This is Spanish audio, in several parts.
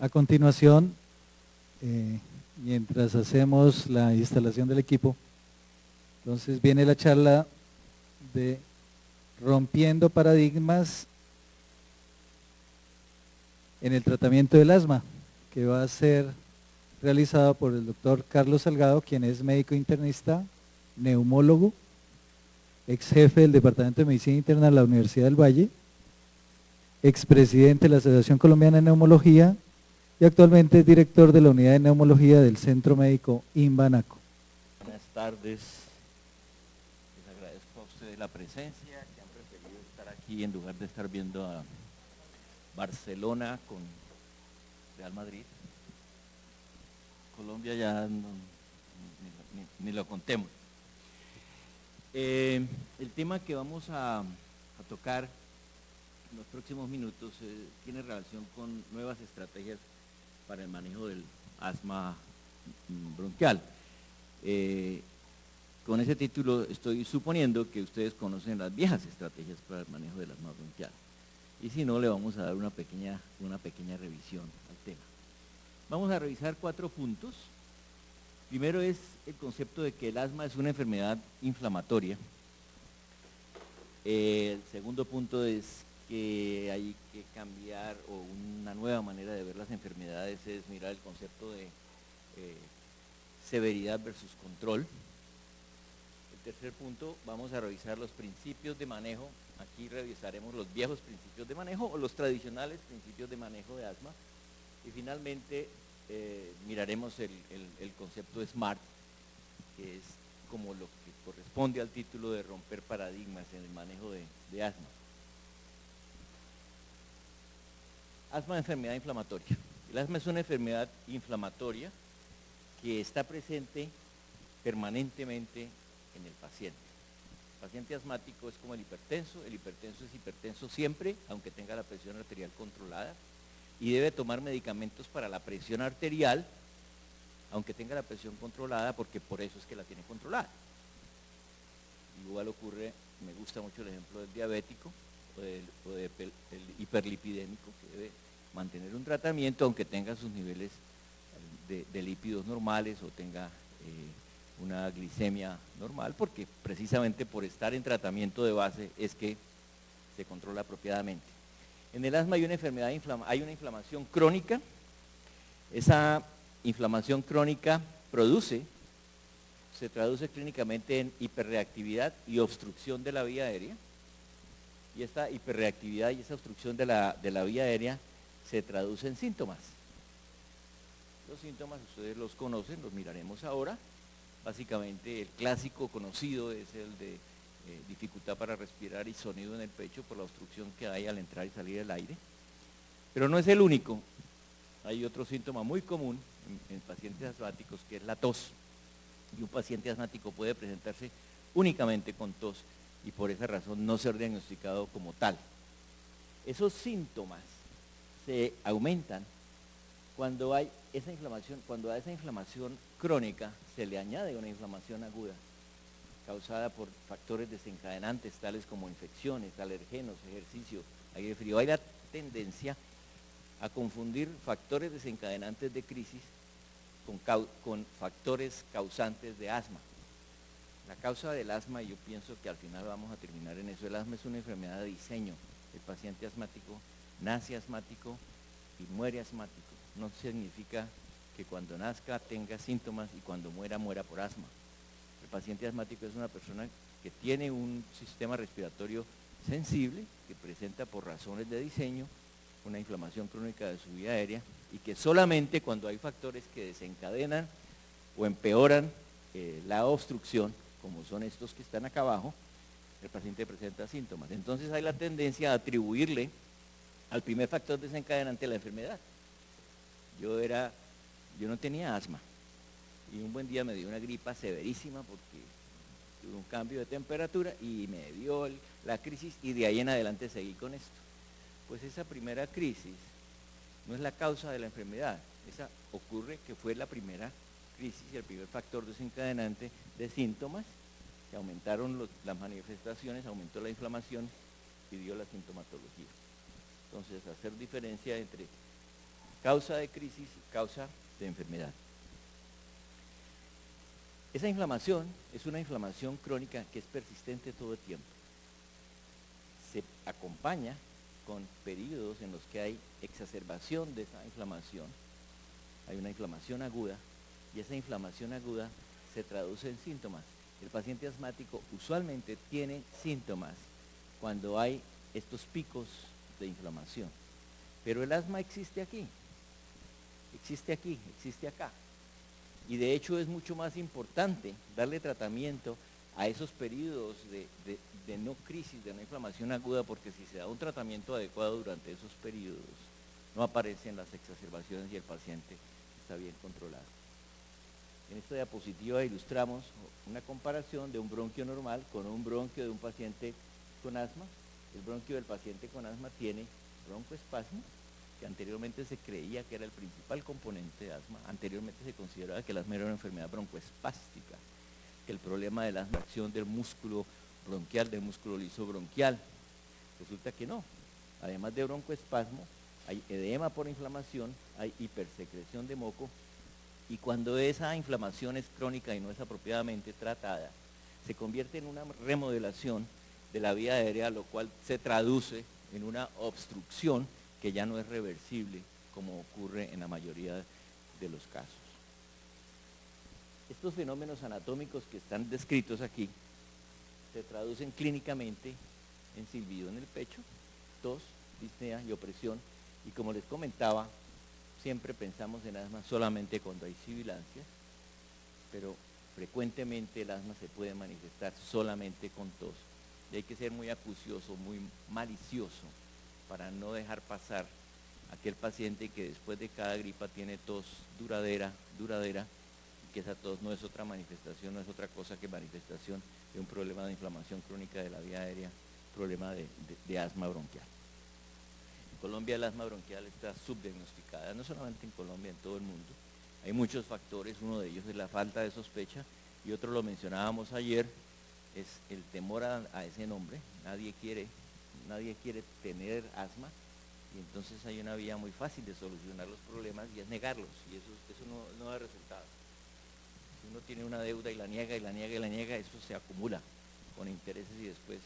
A continuación, mientras hacemos la instalación del equipo, entonces viene la charla de rompiendo paradigmas en el tratamiento del asma, que va a ser realizado por el doctor Carlos Salgado, quien es médico internista, neumólogo, ex jefe del Departamento de Medicina Interna de la Universidad del Valle, expresidente de la Asociación Colombiana de Neumología y actualmente es director de la Unidad de Neumología del Centro Médico Imbanaco. Buenas tardes, les agradezco a ustedes la presencia, que han preferido estar aquí en lugar de estar viendo a Barcelona con Real Madrid. Colombia ya ni lo contemos. El tema que vamos a tocar en los próximos minutos tiene relación con nuevas estrategias para el manejo del asma bronquial. Con ese título estoy suponiendo que ustedes conocen las viejas estrategias para el manejo del asma bronquial. Y si no, le vamos a dar una pequeña revisión al tema. Vamos a revisar 4 puntos. Primero es el concepto de que el asma es una enfermedad inflamatoria. El segundo punto es que hay que cambiar, o una nueva manera de ver las enfermedades es mirar el concepto de severidad versus control. El tercer punto, vamos a revisar los principios de manejo. Aquí revisaremos los viejos principios de manejo o los tradicionales principios de manejo de asma. Y finalmente miraremos el concepto de SMART, que es como lo que corresponde al título de romper paradigmas en el manejo de asma. Asma, enfermedad inflamatoria. El asma es una enfermedad inflamatoria que está presente permanentemente en el paciente. El paciente asmático es como el hipertenso es hipertenso siempre, aunque tenga la presión arterial controlada, y debe tomar medicamentos para la presión arterial, aunque tenga la presión controlada, porque por eso es que la tiene controlada. Igual ocurre, me gusta mucho el ejemplo del diabético o del hiperlipidémico, que debe mantener un tratamiento aunque tenga sus niveles de lípidos normales o tenga una glicemia normal, porque precisamente por estar en tratamiento de base es que se controla apropiadamente. En el asma hay una inflamación crónica. Esa inflamación crónica se traduce clínicamente en hiperreactividad y obstrucción de la vía aérea. Y esta hiperreactividad y esa obstrucción de la vía aérea se traduce en síntomas. Los síntomas ustedes los conocen, los miraremos ahora. Básicamente el clásico conocido es el de dificultad para respirar y sonido en el pecho por la obstrucción que hay al entrar y salir del aire. Pero no es el único. Hay otro síntoma muy común en pacientes asmáticos, que es la tos. Y un paciente asmático puede presentarse únicamente con tos y por esa razón no ser diagnosticado como tal. Esos síntomas se aumentan cuando hay esa inflamación, cuando a esa inflamación crónica se le añade una inflamación aguda causada por factores desencadenantes tales como infecciones, alergenos, ejercicio, aire frío. Hay la tendencia a confundir factores desencadenantes de crisis con factores causantes de asma. La causa del asma, y yo pienso que al final vamos a terminar en eso, el asma es una enfermedad de diseño. El paciente asmático nace asmático y muere asmático. No significa que cuando nazca tenga síntomas y cuando muera por asma. El paciente asmático es una persona que tiene un sistema respiratorio sensible, que presenta por razones de diseño una inflamación crónica de su vía aérea, y que solamente cuando hay factores que desencadenan o empeoran la obstrucción, como son estos que están acá abajo, el paciente presenta síntomas. Entonces hay la tendencia a atribuirle al primer factor desencadenante la enfermedad. Yo no tenía asma y un buen día me dio una gripa severísima porque tuve un cambio de temperatura y me dio la crisis, y de ahí en adelante seguí con esto. Pues esa primera crisis no es la causa de la enfermedad, esa ocurre que fue la primera crisis y el primer factor desencadenante de síntomas, que aumentaron las manifestaciones, aumentó la inflamación y dio la sintomatología. Entonces, hacer diferencia entre causa de crisis y causa de enfermedad. Esa inflamación es una inflamación crónica que es persistente todo el tiempo. Se acompaña con periodos en los que hay exacerbación de esa inflamación, hay una inflamación aguda, y esa inflamación aguda se traduce en síntomas. El paciente asmático usualmente tiene síntomas cuando hay estos picos de inflamación, pero el asma existe aquí, existe acá, y de hecho es mucho más importante darle tratamiento a esos periodos de no crisis, de no inflamación aguda, porque si se da un tratamiento adecuado durante esos periodos, no aparecen las exacerbaciones y el paciente está bien controlado. En esta diapositiva ilustramos una comparación de un bronquio normal con un bronquio de un paciente con asma. El bronquio del paciente con asma tiene broncoespasmo, que anteriormente se creía que era el principal componente de asma. Anteriormente se consideraba que el asma era una enfermedad broncoespástica, que el problema de la acción del músculo bronquial, del músculo liso bronquial. Resulta que no. Además de broncoespasmo, hay edema por inflamación, hay hipersecreción de moco, y cuando esa inflamación es crónica y no es apropiadamente tratada, se convierte en una remodelación de la vía aérea, lo cual se traduce en una obstrucción que ya no es reversible, como ocurre en la mayoría de los casos. Estos fenómenos anatómicos que están descritos aquí se traducen clínicamente en silbido en el pecho, tos, disnea y opresión, y como les comentaba, siempre pensamos en asma solamente cuando hay sibilancias, pero frecuentemente el asma se puede manifestar solamente con tos, y hay que ser muy acucioso, muy malicioso, para no dejar pasar aquel paciente que después de cada gripa tiene tos duradera, y que esa tos no es otra manifestación, no es otra cosa que manifestación de un problema de inflamación crónica de la vía aérea, problema de asma bronquial. En Colombia el asma bronquial está subdiagnosticada, no solamente en Colombia, en todo el mundo. Hay muchos factores, uno de ellos es la falta de sospecha, y otro lo mencionábamos ayer, es el temor a ese nombre. Nadie quiere tener asma, y entonces hay una vía muy fácil de solucionar los problemas, y es negarlos, y eso no da resultados. Si uno tiene una deuda y la niega, eso se acumula con intereses y después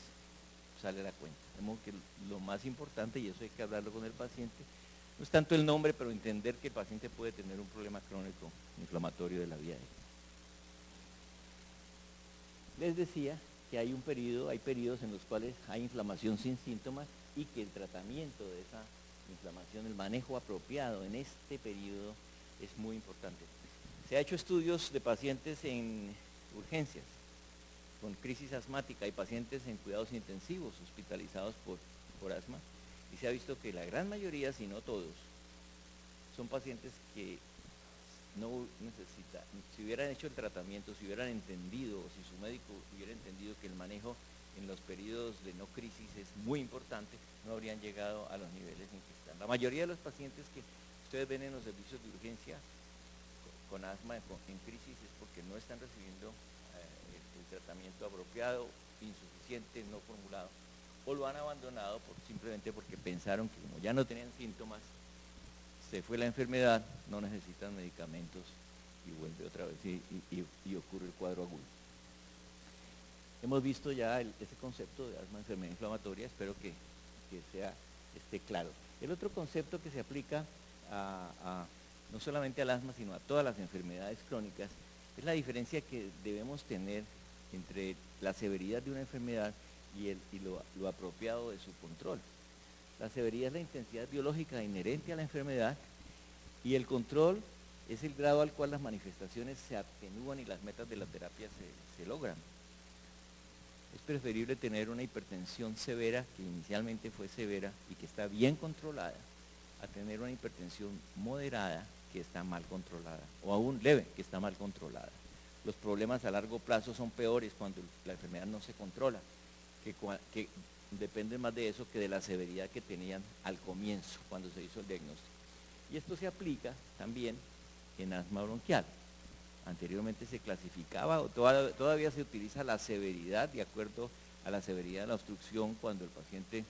sale la cuenta. De modo que lo más importante, y eso hay que hablarlo con el paciente, no es tanto el nombre, pero entender que el paciente puede tener un problema crónico inflamatorio de la vía aérea. Les decía que hay periodos en los cuales hay inflamación sin síntomas, y que el tratamiento de esa inflamación, el manejo apropiado en este periodo es muy importante. Se ha hecho estudios de pacientes en urgencias con crisis asmática y pacientes en cuidados intensivos hospitalizados por asma, y se ha visto que la gran mayoría, si no todos, son pacientes que no necesitan, si hubieran hecho el tratamiento, si hubieran entendido, o si su médico hubiera entendido que el manejo en los periodos de no crisis es muy importante, no habrían llegado a los niveles en que están. La mayoría de los pacientes que ustedes ven en los servicios de urgencia con asma en crisis es porque no están recibiendo el tratamiento apropiado, insuficiente, no formulado, o lo han abandonado simplemente porque pensaron que como ya no tenían síntomas, se fue la enfermedad, no necesitan medicamentos, y vuelve otra vez y ocurre el cuadro agudo. Hemos visto ya ese concepto de asma, enfermedad inflamatoria, espero que esté claro. El otro concepto que se aplica no solamente al asma, sino a todas las enfermedades crónicas, es la diferencia que debemos tener entre la severidad de una enfermedad y lo apropiado de su control. La severidad es la intensidad biológica inherente a la enfermedad, y el control es el grado al cual las manifestaciones se atenúan y las metas de la terapia se logran. Es preferible tener una hipertensión severa, que inicialmente fue severa y que está bien controlada, a tener una hipertensión moderada que está mal controlada, o aún leve que está mal controlada. Los problemas a largo plazo son peores cuando la enfermedad no se controla, que depende más de eso que de la severidad que tenían al comienzo, cuando se hizo el diagnóstico. Y esto se aplica también en asma bronquial. Anteriormente se clasificaba, o todavía se utiliza la severidad de acuerdo a la severidad de la obstrucción cuando el paciente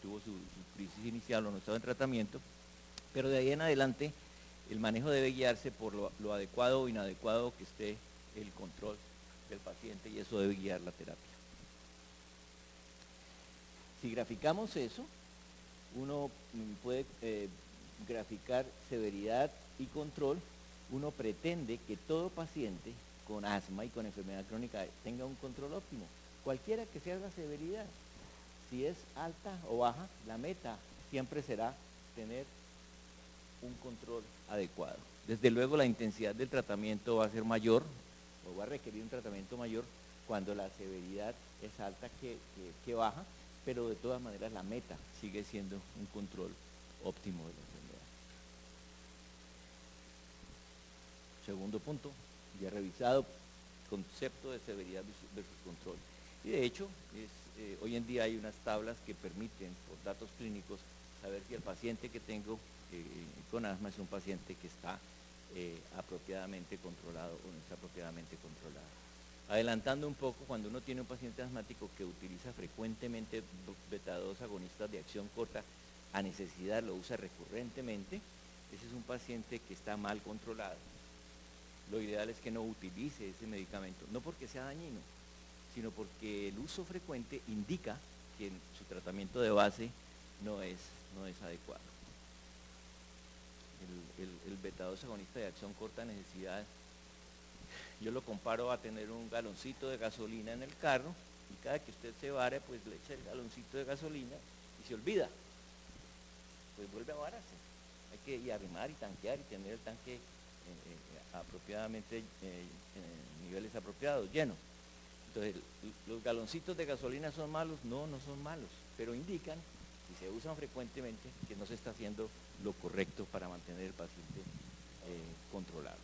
tuvo su crisis inicial o no estaba en tratamiento, Pero de ahí en adelante el manejo debe guiarse por lo adecuado o inadecuado que esté el control del paciente, y eso debe guiar la terapia. Si graficamos eso, uno puede graficar severidad y control. Uno pretende que todo paciente con asma y con enfermedad crónica tenga un control óptimo, cualquiera que sea la severidad. Si es alta o baja, la meta siempre será tener un control adecuado. Desde luego la intensidad del tratamiento va a ser mayor, o va a requerir un tratamiento mayor cuando la severidad es alta que baja, pero de todas maneras la meta sigue siendo un control óptimo de la enfermedad. Segundo punto, ya revisado, concepto de severidad versus control. Y de hecho, hoy en día hay unas tablas que permiten, por datos clínicos, saber si el paciente que tengo con asma es un paciente que está apropiadamente controlado o no está apropiadamente controlado. Adelantando un poco, cuando uno tiene un paciente asmático que utiliza frecuentemente beta-2 agonistas de acción corta, a necesidad lo usa recurrentemente, ese es un paciente que está mal controlado. Lo ideal es que no utilice ese medicamento, no porque sea dañino, sino porque el uso frecuente indica que su tratamiento de base no es adecuado. El beta-2 agonista de acción corta necesidad, yo lo comparo a tener un galoncito de gasolina en el carro, y cada que usted se vare, pues le echa el galoncito de gasolina y se olvida, pues vuelve a vararse. Hay que arrimar y tanquear y tener el tanque apropiadamente, en niveles apropiados, lleno. Entonces, ¿los galoncitos de gasolina son malos? No, no son malos, pero indican, si se usan frecuentemente, que no se está haciendo lo correcto para mantener el paciente controlado.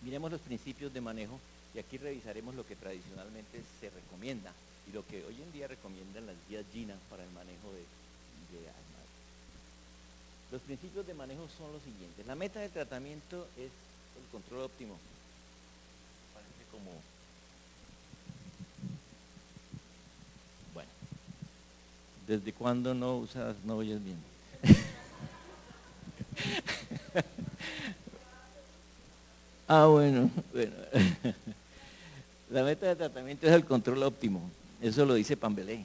Miremos los principios de manejo, y aquí revisaremos lo que tradicionalmente se recomienda y lo que hoy en día recomiendan las guías GINA para el manejo de asma. Los principios de manejo son los siguientes. La meta de tratamiento es el control óptimo. Parece como... Bueno. ¿Desde cuándo no oyes bien? Bueno. La meta de tratamiento es el control óptimo. Eso lo dice Pambelé.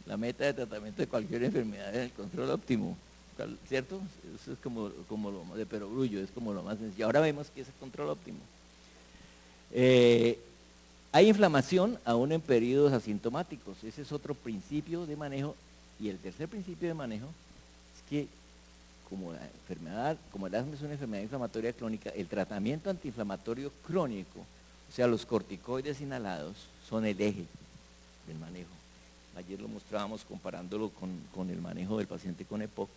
La meta de tratamiento de cualquier enfermedad es el control óptimo, ¿cierto? Eso es como lo de perogrullo, es como lo más sencillo. Ahora vemos que es el control óptimo. Hay inflamación aún en periodos asintomáticos. Ese es otro principio de manejo. Y el tercer principio de manejo es que como el asma es una enfermedad inflamatoria crónica, el tratamiento antiinflamatorio crónico, o sea, los corticoides inhalados, son el eje del manejo. Ayer lo mostrábamos comparándolo con el manejo del paciente con EPOC.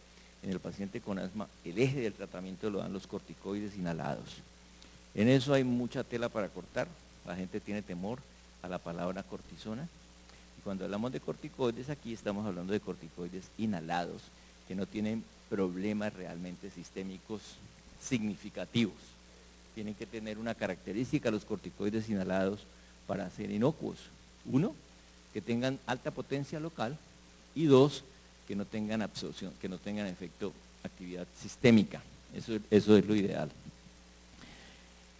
En el paciente con asma, el eje del tratamiento lo dan los corticoides inhalados. En eso hay mucha tela para cortar. La gente tiene temor a la palabra cortisona. Y cuando hablamos de corticoides, aquí estamos hablando de corticoides inhalados, que no tienen problemas realmente sistémicos significativos. Tienen que tener una característica los corticoides inhalados para ser inocuos. Uno, que tengan alta potencia local, y dos, que no tengan absorción, que no tengan actividad sistémica. Eso es lo ideal.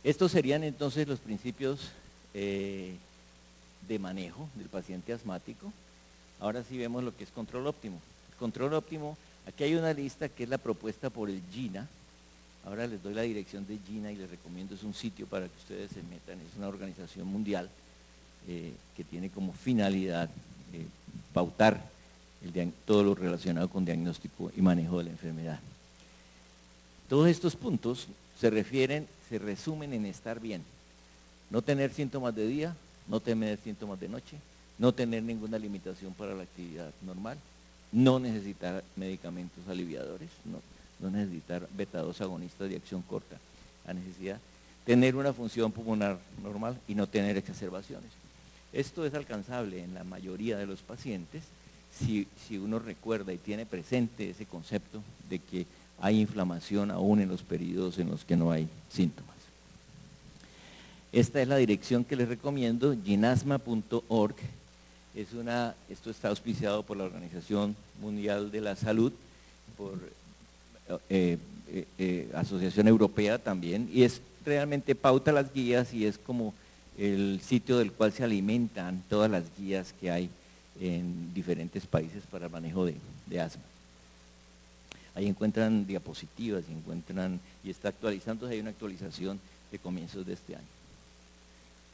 Estos serían entonces los principios de manejo del paciente asmático. Ahora sí vemos lo que es control óptimo. El control óptimo, aquí hay una lista que es la propuesta por el GINA. Ahora les doy la dirección de GINA y les recomiendo, es un sitio para que ustedes se metan, es una organización mundial que tiene como finalidad pautar todo lo relacionado con diagnóstico y manejo de la enfermedad. Todos estos puntos se resumen en estar bien. No tener síntomas de día, no tener síntomas de noche, no tener ninguna limitación para la actividad normal, no necesitar medicamentos aliviadores, no necesitar beta-2 agonistas de acción corta, la necesidad, tener una función pulmonar normal y no tener exacerbaciones. Esto es alcanzable en la mayoría de los pacientes si uno recuerda y tiene presente ese concepto de que hay inflamación aún en los periodos en los que no hay síntomas. Esta es la dirección que les recomiendo, ginasma.org. Esto está auspiciado por la Organización Mundial de la Salud, Asociación Europea también, y es realmente pauta las guías y es como el sitio del cual se alimentan todas las guías que hay en diferentes países para el manejo de asma. Ahí encuentran diapositivas y está actualizándose, hay una actualización de comienzos de este año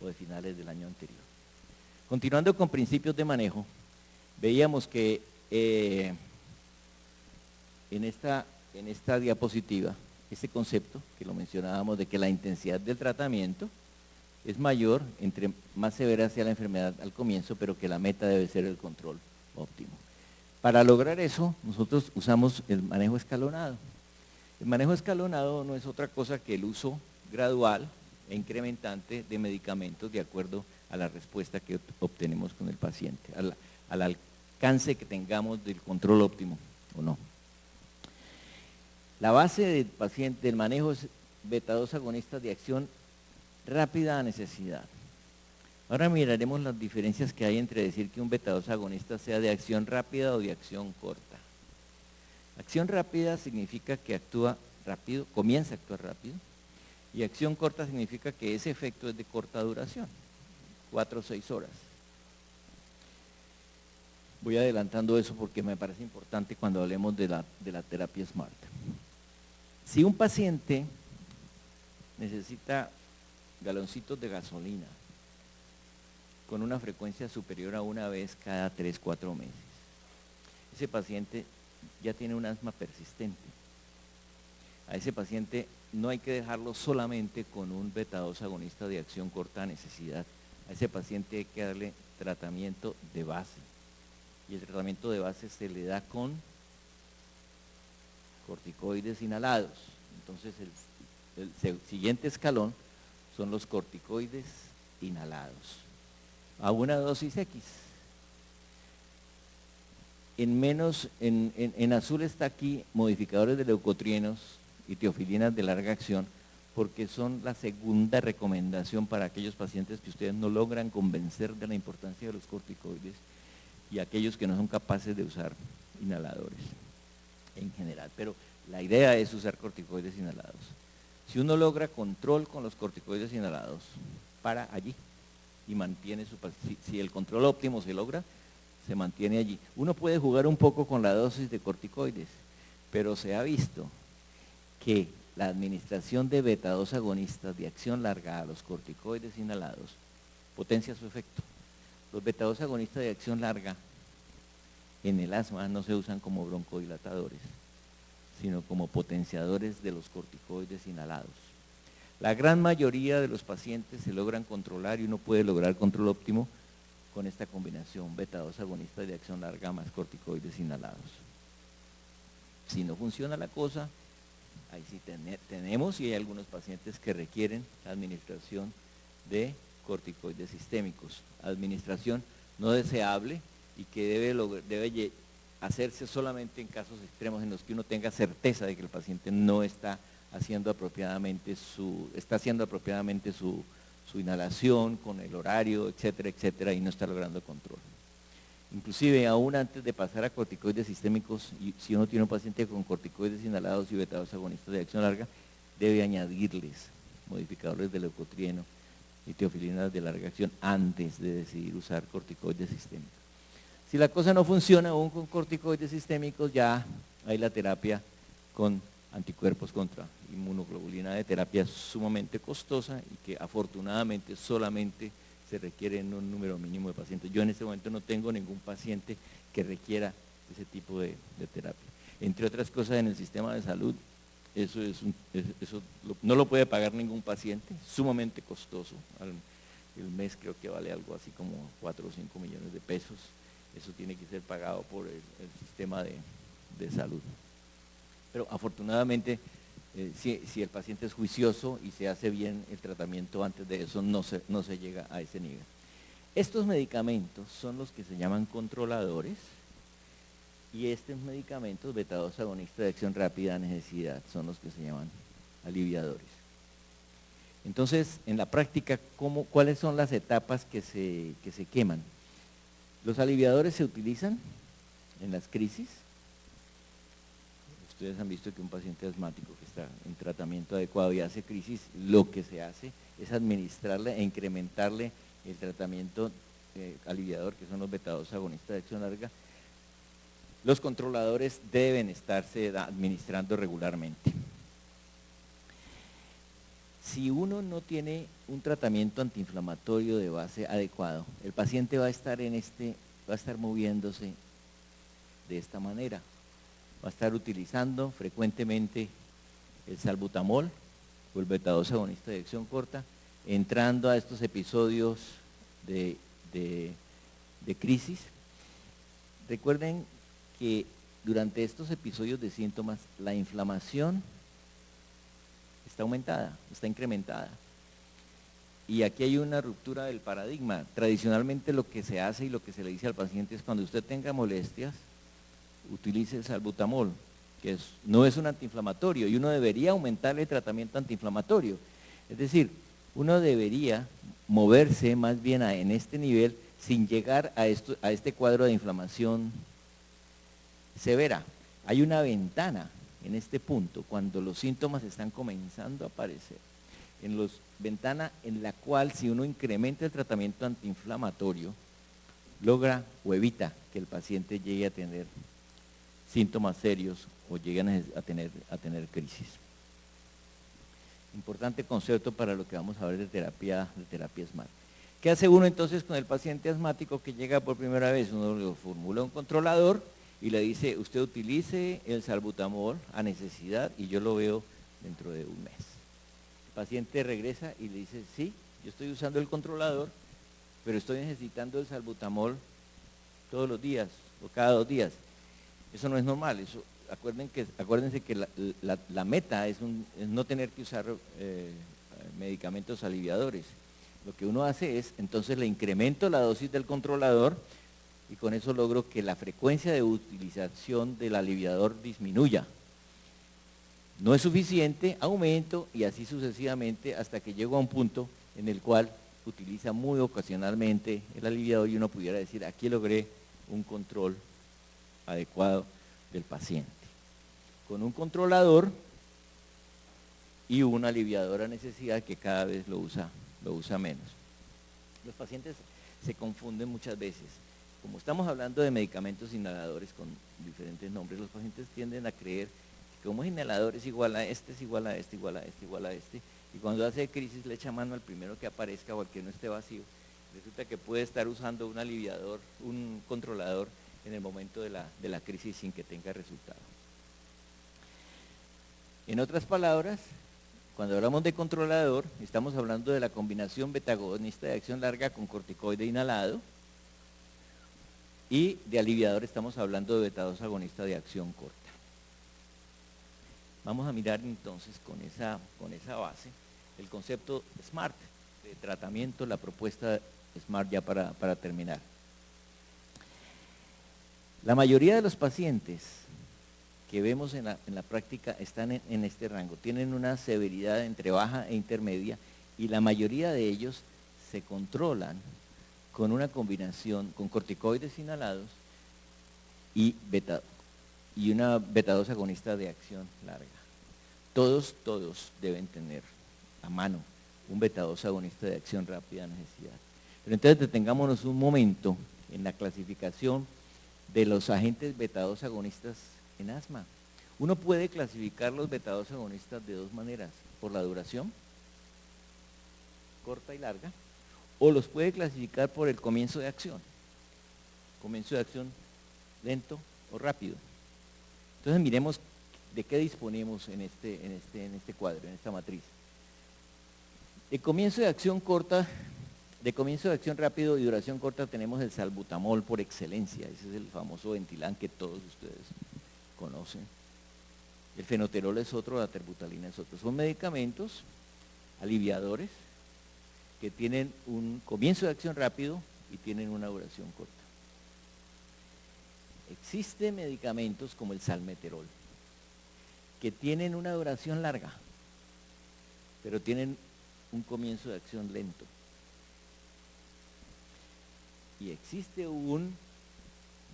o de finales del año anterior. Continuando con principios de manejo, veíamos que en esta diapositiva, este concepto que lo mencionábamos de que la intensidad del tratamiento es mayor entre más severa sea la enfermedad al comienzo, pero que la meta debe ser el control óptimo. Para lograr eso, nosotros usamos el manejo escalonado. El manejo escalonado no es otra cosa que el uso gradual e incrementante de medicamentos de acuerdo a la respuesta que obtenemos con el paciente, al alcance que tengamos del control óptimo o no. La base del manejo es beta-2 agonistas de acción rápida a necesidad. Ahora miraremos las diferencias que hay entre decir que un beta-2 agonista sea de acción rápida o de acción corta. Acción rápida significa que actúa rápido, comienza a actuar rápido, y acción corta significa que ese efecto es de corta duración, 4 o 6 horas. Voy adelantando eso porque me parece importante cuando hablemos de la terapia SMART. Si un paciente necesita galoncitos de gasolina con una frecuencia superior a una vez cada 3-4 meses, ese paciente ya tiene un asma persistente. A ese paciente no hay que dejarlo solamente con un beta-2 agonista de acción corta a necesidad. A ese paciente hay que darle tratamiento de base. Y el tratamiento de base se le da con corticoides inhalados. Entonces el siguiente escalón son los corticoides inhalados a una dosis X. En azul está aquí modificadores de leucotrienos y teofilinas de larga acción, porque son la segunda recomendación para aquellos pacientes que ustedes no logran convencer de la importancia de los corticoides y aquellos que no son capaces de usar inhaladores en general. Pero la idea es usar corticoides inhalados. Si uno logra control con los corticoides inhalados, para allí y mantiene si el control óptimo se logra, se mantiene allí. Uno puede jugar un poco con la dosis de corticoides, pero se ha visto que la administración de beta-2 agonistas de acción larga a los corticoides inhalados potencia su efecto. Los beta-2 agonistas de acción larga en el asma no se usan como broncodilatadores, sino como potenciadores de los corticoides inhalados. La gran mayoría de los pacientes se logran controlar y uno puede lograr control óptimo con esta combinación beta-2 agonista de acción larga más corticoides inhalados. Si no funciona la cosa, ahí sí tenemos y hay algunos pacientes que requieren la administración de corticoides sistémicos. Administración no deseable y que debe hacerse solamente en casos extremos en los que uno tenga certeza de que el paciente no está haciendo apropiadamente su inhalación con el horario, etcétera, etcétera, y no está logrando control. Inclusive aún antes de pasar a corticoides sistémicos, y si uno tiene un paciente con corticoides inhalados y beta-2 agonistas de acción larga, debe añadirles modificadores de leucotrieno y teofilinas de larga acción antes de decidir usar corticoides sistémicos. Si la cosa no funciona aún con corticoides sistémicos, ya hay la terapia con anticuerpos contra inmunoglobulina de terapia sumamente costosa y que afortunadamente solamente se requiere en un número mínimo de pacientes. Yo en este momento no tengo ningún paciente que requiera ese tipo de terapia. Entre otras cosas, en el sistema de salud, eso no lo puede pagar ningún paciente, sumamente costoso. El mes creo que vale algo así como 4 o 5 millones de pesos. Eso tiene que ser pagado por el sistema de salud. Pero afortunadamente, si el paciente es juicioso y se hace bien el tratamiento antes de eso, no se llega a ese nivel. Estos medicamentos son los que se llaman controladores y estos medicamentos, beta-2 agonistas de acción rápida a necesidad, son los que se llaman aliviadores. Entonces, en la práctica, ¿cuáles son las etapas que se queman? Los aliviadores se utilizan en las crisis, ustedes han visto que un paciente asmático que está en tratamiento adecuado y hace crisis, lo que se hace es administrarle e incrementarle el tratamiento aliviador, que son los beta-2 agonistas de acción larga. Los controladores deben estarse administrando regularmente. Si uno no tiene un tratamiento antiinflamatorio de base adecuado, el paciente va a estar moviéndose de esta manera. Va a estar utilizando frecuentemente el salbutamol o el beta-2 agonista de acción corta, entrando a estos episodios de crisis. Recuerden que durante estos episodios de síntomas, la inflamación está aumentada, está incrementada. Y aquí hay una ruptura del paradigma. Tradicionalmente lo que se hace y lo que se le dice al paciente es: cuando usted tenga molestias, utilice el salbutamol, que no es un antiinflamatorio, y uno debería aumentarle el tratamiento antiinflamatorio. Es decir, uno debería moverse más bien en este nivel sin llegar a este cuadro de inflamación severa. Hay una ventana en este punto, cuando los síntomas están comenzando a aparecer, ventana en la cual, si uno incrementa el tratamiento antiinflamatorio, logra o evita que el paciente llegue a tener síntomas serios o lleguen a tener crisis. Importante concepto para lo que vamos a ver de terapia SMART. ¿Qué hace uno entonces con el paciente asmático que llega por primera vez? Uno le formula un controlador y le dice: usted utilice el salbutamol a necesidad y yo lo veo dentro de un mes. El paciente regresa y le dice: sí, yo estoy usando el controlador, pero estoy necesitando el salbutamol todos los días o cada 2 días. Eso no es normal. Acuérdense que la meta es no tener que usar medicamentos aliviadores. Lo que uno hace es, entonces le incremento la dosis del controlador y con eso logro que la frecuencia de utilización del aliviador disminuya. No es suficiente, aumento y así sucesivamente hasta que llego a un punto en el cual utiliza muy ocasionalmente el aliviador y uno pudiera decir: aquí logré un control adecuado del paciente. Con un controlador y un aliviador a necesidad que cada vez lo usa menos. Los pacientes se confunden muchas veces. Como estamos hablando de medicamentos inhaladores con diferentes nombres, los pacientes tienden a creer que como es inhalador es igual a este, es igual a este, igual a este, igual a este, y cuando hace crisis le echa mano al primero que aparezca o al que no esté vacío. Resulta que puede estar usando un aliviador, un controlador en el momento de la crisis sin que tenga resultado. En otras palabras, cuando hablamos de controlador, estamos hablando de la combinación beta-agonista de acción larga con corticoide inhalado, y de aliviador estamos hablando de beta-2 agonista de acción corta. Vamos a mirar entonces con esa base el concepto SMART de tratamiento, la propuesta SMART ya para terminar. La mayoría de los pacientes que vemos en la práctica están en este rango, tienen una severidad entre baja e intermedia, y la mayoría de ellos se controlan con una combinación con corticoides inhalados y una beta-2 agonista de acción larga. Todos deben tener a mano un beta-2 agonista de acción rápida a necesidad. Pero entonces detengámonos un momento en la clasificación de los agentes beta-2 agonistas en asma. Uno puede clasificar los beta-2 agonistas de 2 maneras: por la duración, corta y larga, o los puede clasificar por el comienzo de acción lento o rápido. Entonces miremos de qué disponemos en este cuadro, en esta matriz. De comienzo de acción corta, de comienzo de acción rápido y duración corta tenemos el salbutamol por excelencia. Ese es el famoso Ventolin que todos ustedes conocen. El fenoterol es otro, la terbutalina es otro. Son medicamentos aliviadores que tienen un comienzo de acción rápido y tienen una duración corta. Existen medicamentos como el salmeterol que tienen una duración larga, pero tienen un comienzo de acción lento. Y existe un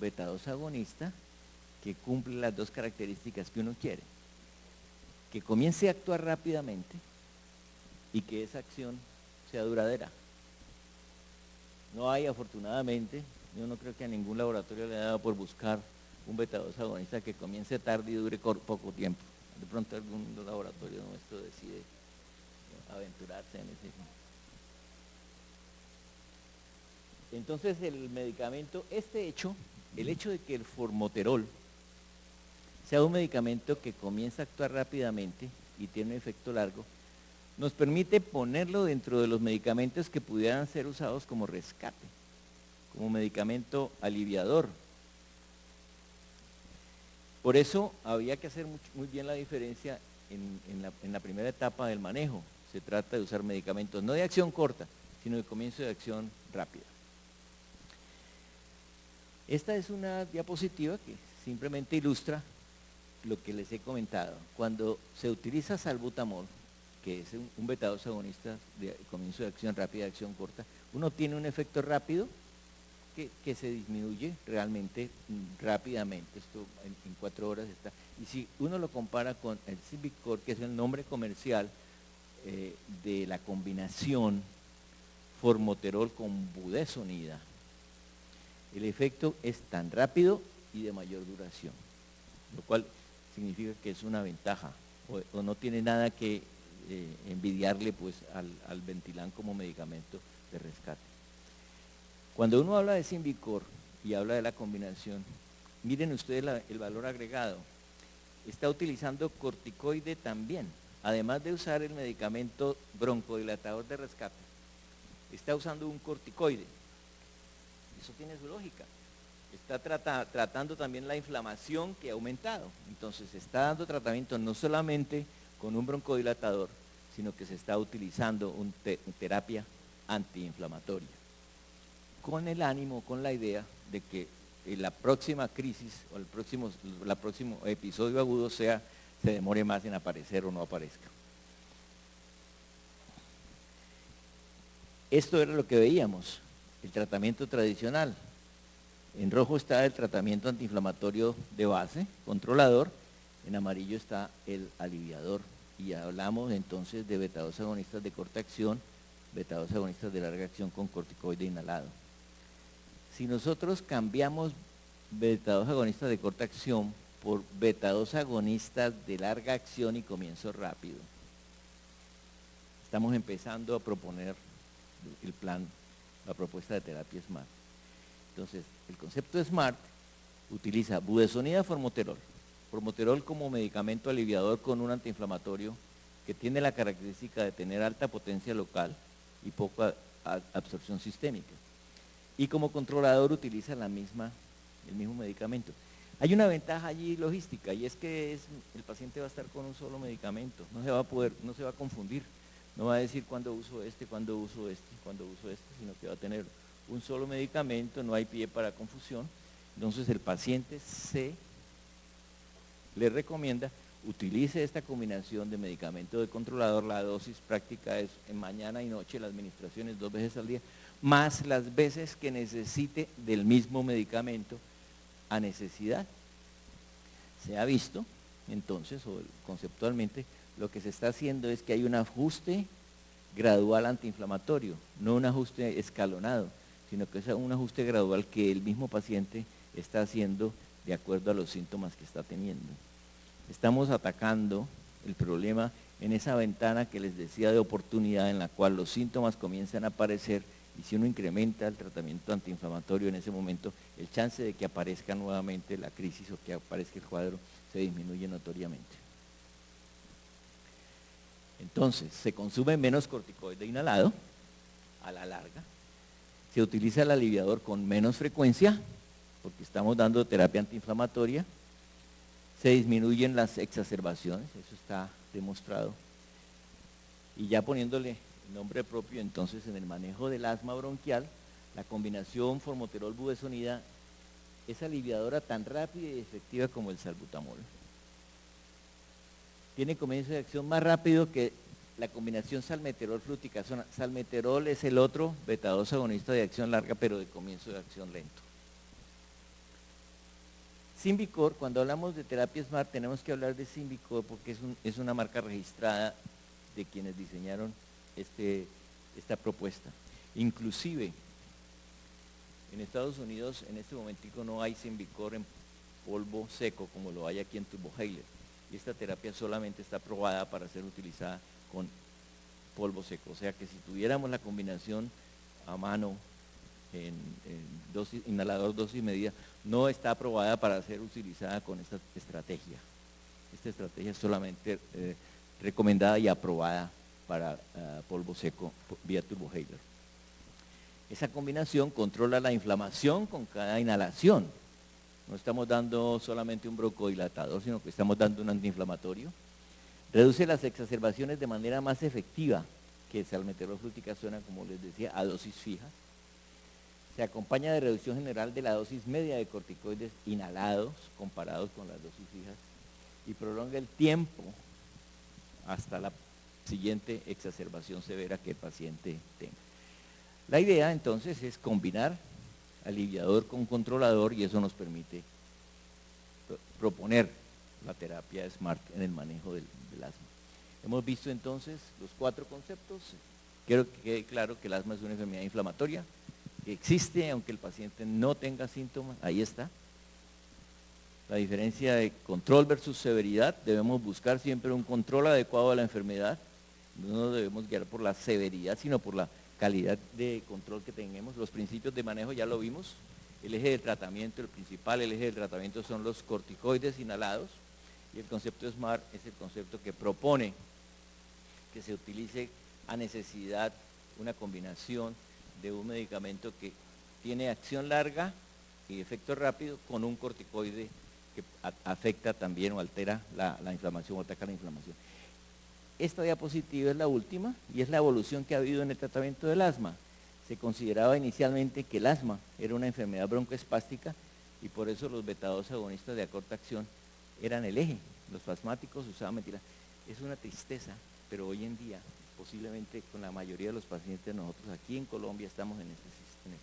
beta-2 agonista que cumple las dos características que uno quiere. Que comience a actuar rápidamente y que esa acción sea duradera. No hay, afortunadamente, yo no creo que a ningún laboratorio le haya dado por buscar un beta-2 agonista que comience tarde y dure poco tiempo. De pronto algún laboratorio nuestro decide aventurarse en ese. Entonces el medicamento, el hecho de que el formoterol sea un medicamento que comienza a actuar rápidamente y tiene un efecto largo, nos permite ponerlo dentro de los medicamentos que pudieran ser usados como rescate, como medicamento aliviador. Por eso había que hacer muy bien la diferencia en la primera etapa del manejo. Se trata de usar medicamentos no de acción corta, sino de comienzo de acción rápida. Esta es una diapositiva que simplemente ilustra lo que les he comentado. Cuando se utiliza salbutamol, que es un beta-2 agonista de comienzo de acción rápida, de acción corta, uno tiene un efecto rápido que se disminuye realmente rápidamente. Esto en 4 horas está. Y si uno lo compara con el Symbicort, que es el nombre comercial de la combinación formoterol con budesonida, el efecto es tan rápido y de mayor duración, lo cual significa que es una ventaja o no tiene nada que envidiarle pues al Ventolin como medicamento de rescate. Cuando uno habla de Symbicort y habla de la combinación, miren ustedes el valor agregado. Está utilizando corticoide también, además de usar el medicamento broncodilatador de rescate, está usando un corticoide. Eso tiene su lógica. Está tratando también la inflamación que ha aumentado. Entonces está dando tratamiento no solamente con un broncodilatador, sino que se está utilizando una terapia antiinflamatoria, con el ánimo, con la idea de que la próxima crisis o el próximo episodio agudo se demore más en aparecer o no aparezca. Esto era lo que veíamos, el tratamiento tradicional. En rojo está el tratamiento antiinflamatorio de base, controlador, en amarillo está el aliviador. Y hablamos entonces de beta-2 agonistas de corta acción, beta-2 agonistas de larga acción con corticoide inhalado. Si nosotros cambiamos beta-2 agonistas de corta acción por beta-2 agonistas de larga acción y comienzo rápido, estamos empezando a proponer el plan, la propuesta de terapia SMART. Entonces, el concepto de SMART utiliza budesonida, formoterol. Formoterol como medicamento aliviador con un antiinflamatorio que tiene la característica de tener alta potencia local y poca absorción sistémica. Y como controlador utiliza el mismo medicamento. Hay una ventaja allí logística, y es que el paciente va a estar con un solo medicamento, no se va a confundir, no va a decir cuándo uso este, sino que va a tener un solo medicamento, no hay pie para confusión. Entonces el paciente le recomienda utilice esta combinación de medicamento de controlador. La dosis práctica es en mañana y noche, la administración es 2 veces al día, más las veces que necesite del mismo medicamento a necesidad. Se ha visto, entonces, conceptualmente, lo que se está haciendo es que hay un ajuste gradual antiinflamatorio, no un ajuste escalonado, sino que es un ajuste gradual que el mismo paciente está haciendo de acuerdo a los síntomas que está teniendo. Estamos atacando el problema en esa ventana que les decía de oportunidad, en la cual los síntomas comienzan a aparecer, y si uno incrementa el tratamiento antiinflamatorio en ese momento, el chance de que aparezca nuevamente la crisis o que aparezca el cuadro se disminuye notoriamente. Entonces, se consume menos corticoide inhalado a la larga, se utiliza el aliviador con menos frecuencia, porque estamos dando terapia antiinflamatoria, se disminuyen las exacerbaciones, eso está demostrado, y ya poniéndole el nombre propio, entonces en el manejo del asma bronquial, la combinación formoterol-budesonida es aliviadora tan rápida y efectiva como el salbutamol. Tiene comienzo de acción más rápido que la combinación salmeterol-fluticasona. Salmeterol es el otro beta-2 agonista de acción larga, pero de comienzo de acción lento. Symbicort, cuando hablamos de terapia SMART, tenemos que hablar de Symbicort porque es una marca registrada de quienes diseñaron esta propuesta. Inclusive, en Estados Unidos, en este momentico no hay Symbicort en polvo seco como lo hay aquí en Turbohaler. Y esta terapia solamente está aprobada para ser utilizada con polvo seco. O sea que si tuviéramos la combinación a mano en dosis, inhalador dosis medida, no está aprobada para ser utilizada con esta estrategia. Esta estrategia es solamente recomendada y aprobada para polvo seco vía Turbohaler. Esa combinación controla la inflamación con cada inhalación. No estamos dando solamente un broncodilatador, sino que estamos dando un antiinflamatorio. Reduce las exacerbaciones de manera más efectiva que salmeterol fluticasona, como les decía, a dosis fijas. Se acompaña de reducción general de la dosis media de corticoides inhalados comparados con las dosis fijas y prolonga el tiempo hasta la siguiente exacerbación severa que el paciente tenga. La idea entonces es combinar aliviador con controlador y eso nos permite proponer la terapia SMART en el manejo del asma. Hemos visto entonces los 4 conceptos. Quiero que quede claro que el asma es una enfermedad inflamatoria, que existe aunque el paciente no tenga síntomas, ahí está. La diferencia de control versus severidad, debemos buscar siempre un control adecuado de la enfermedad, no nos debemos guiar por la severidad, sino por la calidad de control que tengamos. Los principios de manejo ya lo vimos, el eje de tratamiento, el principal, el eje de tratamiento son los corticoides inhalados y el concepto SMART es el concepto que propone que se utilice a necesidad una combinación de un medicamento que tiene acción larga y efecto rápido con un corticoide que afecta también o altera la inflamación o ataca la inflamación. Esta diapositiva es la última y es la evolución que ha habido en el tratamiento del asma. Se consideraba inicialmente que el asma era una enfermedad broncoespástica y por eso los beta-2 agonistas de corta acción eran el eje. Los asmáticos usaban metilana. Es una tristeza, pero hoy en día, posiblemente con la mayoría de los pacientes, nosotros aquí en Colombia estamos en este sistema.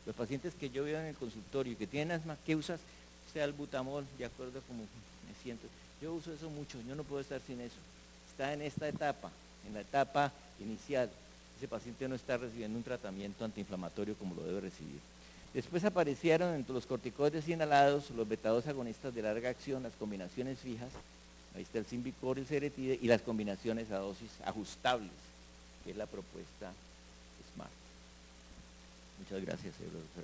Los pacientes que yo veo en el consultorio y que tienen asma, ¿qué usas? Sea el butamol, de acuerdo a cómo me siento. Yo uso eso mucho, yo no puedo estar sin eso. Está en esta etapa, en la etapa inicial. Ese paciente no está recibiendo un tratamiento antiinflamatorio como lo debe recibir. Después aparecieron entre los corticoides inhalados los beta-2 agonistas de larga acción, las combinaciones fijas, ahí está el Symbicort y el Seretide, y las combinaciones a dosis ajustables, que es la propuesta SMART. Muchas gracias, señor doctor.